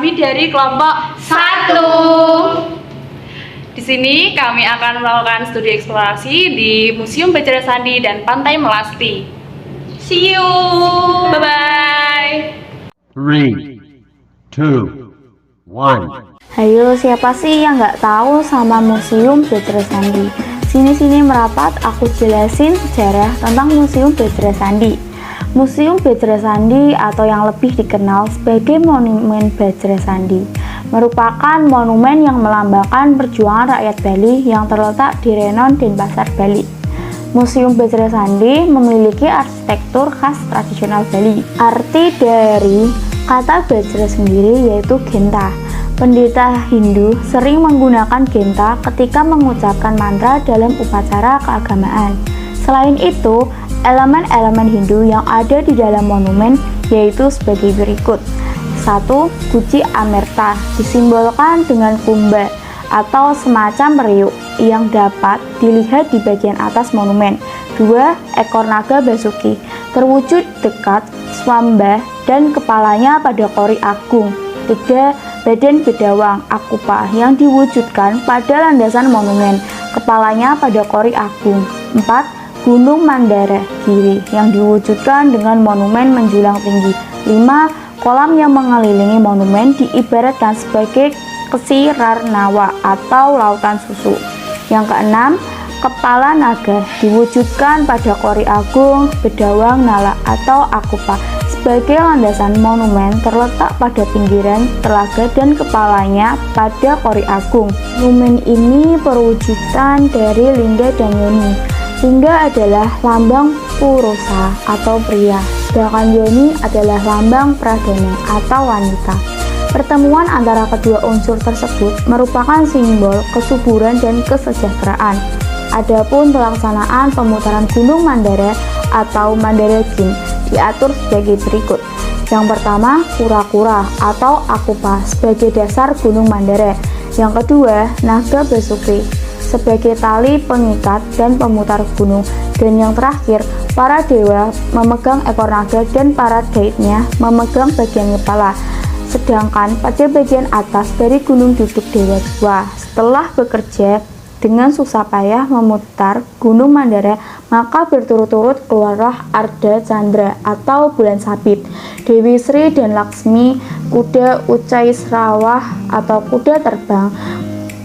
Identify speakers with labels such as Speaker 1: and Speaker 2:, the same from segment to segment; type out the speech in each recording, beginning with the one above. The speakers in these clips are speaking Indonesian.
Speaker 1: kami dari kelompok 1. Di sini kami akan melakukan studi eksplorasi di Museum Bajra Sandi dan Pantai Melasti. See you. Bye bye.
Speaker 2: 3, 2, 1.
Speaker 3: Hayo, siapa sih yang nggak tahu sama Museum Bajra Sandi? Sini-sini merapat, aku jelasin sejarah tentang Museum Bajra Sandi. Museum Bajra Sandi atau yang lebih dikenal sebagai Monumen Bajra Sandi merupakan monumen yang melambangkan perjuangan rakyat Bali yang terletak di Renon, Denpasar, Bali. Museum Bajra Sandi memiliki arsitektur khas tradisional Bali. Arti dari kata Bajra sendiri yaitu genta. Pendeta Hindu sering menggunakan genta ketika mengucapkan mantra dalam upacara keagamaan. Selain itu, elemen-elemen Hindu yang ada di dalam monumen yaitu sebagai berikut. 1. Guci Amerta disimbolkan dengan kumbha atau semacam periuk yang dapat dilihat di bagian atas monumen. 2. Ekor naga Basuki terwujud dekat Swambah dan kepalanya pada kori agung. 3. Badan bedawang Akupa yang diwujudkan pada landasan monumen, kepalanya pada kori agung. 4. Gunung Mandara Giri yang diwujudkan dengan monumen menjulang tinggi. 5. Kolam yang mengelilingi monumen diibaratkan sebagai Kesirar Nawa atau lautan susu. Yang keenam, kepala naga diwujudkan pada kori agung, bedawang, nala atau akupa sebagai landasan monumen terletak pada pinggiran telaga dan kepalanya pada kori agung. Monumen ini perwujudan dari Lingga dan Yoni. Lingga adalah lambang Purusa atau pria, sedangkan Yoni adalah lambang Pradana atau wanita. Pertemuan antara kedua unsur tersebut merupakan simbol kesuburan dan kesejahteraan. Adapun pelaksanaan pemutaran Gunung Mandara atau Mandara Gin diatur sebagai berikut. Yang pertama, kura-kura atau akupa sebagai dasar Gunung Mandara. Yang kedua, naga Basuki sebagai tali pengikat dan pemutar gunung. Dan yang terakhir, para dewa memegang ekor naga dan para gaitnya memegang bagian kepala. Sedangkan pada bagian atas dari gunung duduk Dewa Dua. Setelah bekerja dengan susah payah memutar Gunung Mandara, maka berturut-turut keluarlah Arda Chandra atau bulan sabit, Dewi Sri dan Laksmi, kuda Ucai Srawah atau kuda terbang,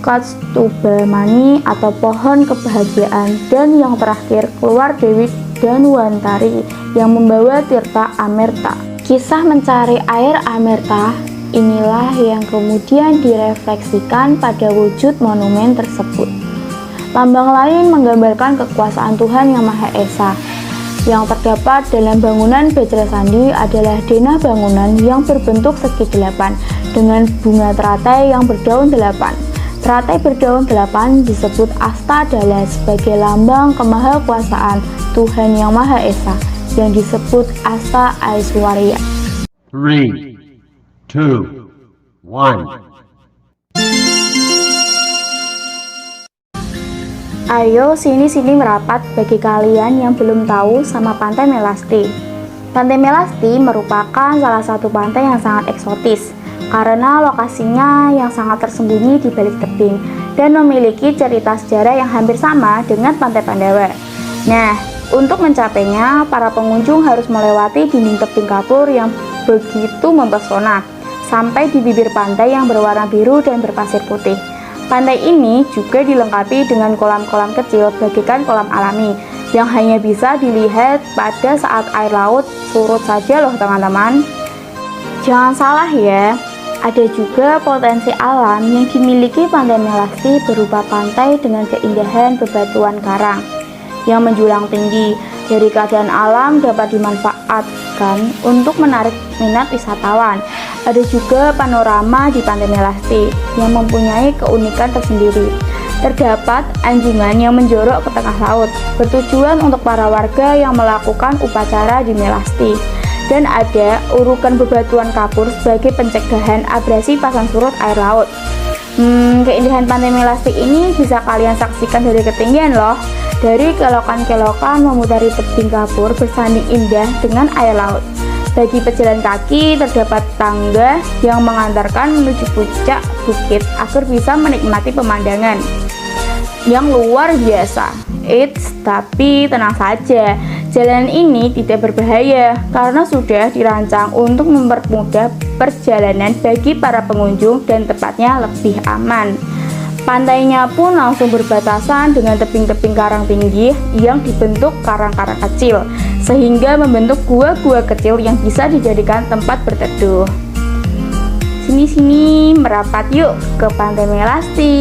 Speaker 3: Kastubamani atau pohon kebahagiaan, dan yang terakhir keluar Dewi Danwantari yang membawa tirta Amerta. Kisah mencari air Amerta inilah yang kemudian direfleksikan pada wujud monumen tersebut. Lambang lain menggambarkan kekuasaan Tuhan Yang Maha Esa. Yang terdapat dalam bangunan Bajra Sandi adalah denah bangunan yang berbentuk segi 8 dengan bunga teratai yang berdaun 8. Teratai berdaun 8 disebut Astadala sebagai lambang kemahakuasaan Tuhan Yang Maha Esa yang disebut Asta Aiswarya.
Speaker 2: 3, 2, 1.
Speaker 3: Ayo sini-sini merapat bagi kalian yang belum tahu sama Pantai Melasti. Pantai Melasti merupakan salah satu pantai yang sangat eksotis karena lokasinya yang sangat tersembunyi di balik tebing dan memiliki cerita sejarah yang hampir sama dengan Pantai Pandawa. Nah, untuk mencapainya, para pengunjung harus melewati dinding tebing kapur yang begitu mempesona sampai di bibir pantai yang berwarna biru dan berpasir putih. Pantai ini juga dilengkapi dengan kolam-kolam kecil bagaikan kolam alami yang hanya bisa dilihat pada saat air laut surut saja loh teman-teman. Jangan salah ya, ada juga potensi alam yang dimiliki Pantai Melasti berupa pantai dengan keindahan bebatuan karang yang menjulang tinggi. Dari keadaan alam dapat dimanfaatkan untuk menarik minat wisatawan. Ada juga panorama di Pantai Melasti yang mempunyai keunikan tersendiri. Terdapat anjungan yang menjorok ke tengah laut, bertujuan untuk para warga yang melakukan upacara di Melasti. Dan ada urukan bebatuan kapur sebagai pencegahan abrasi pasang surut air laut. Keindahan Pantai Melasti ini bisa kalian saksikan dari ketinggian loh. Dari kelokan-kelokan memutari tebing kapur bersanding indah dengan air laut. Bagi pejalan kaki, terdapat tangga yang mengantarkan menuju puncak bukit agar bisa menikmati pemandangan yang luar biasa. Eits, tapi tenang saja, jalan ini tidak berbahaya karena sudah dirancang untuk mempermudah perjalanan bagi para pengunjung dan tepatnya lebih aman. Pantainya pun langsung berbatasan dengan tebing-tebing karang tinggi yang dibentuk karang-karang kecil, sehingga membentuk gua-gua kecil yang bisa dijadikan tempat berteduh. Sini-sini merapat yuk ke Pantai Melasti.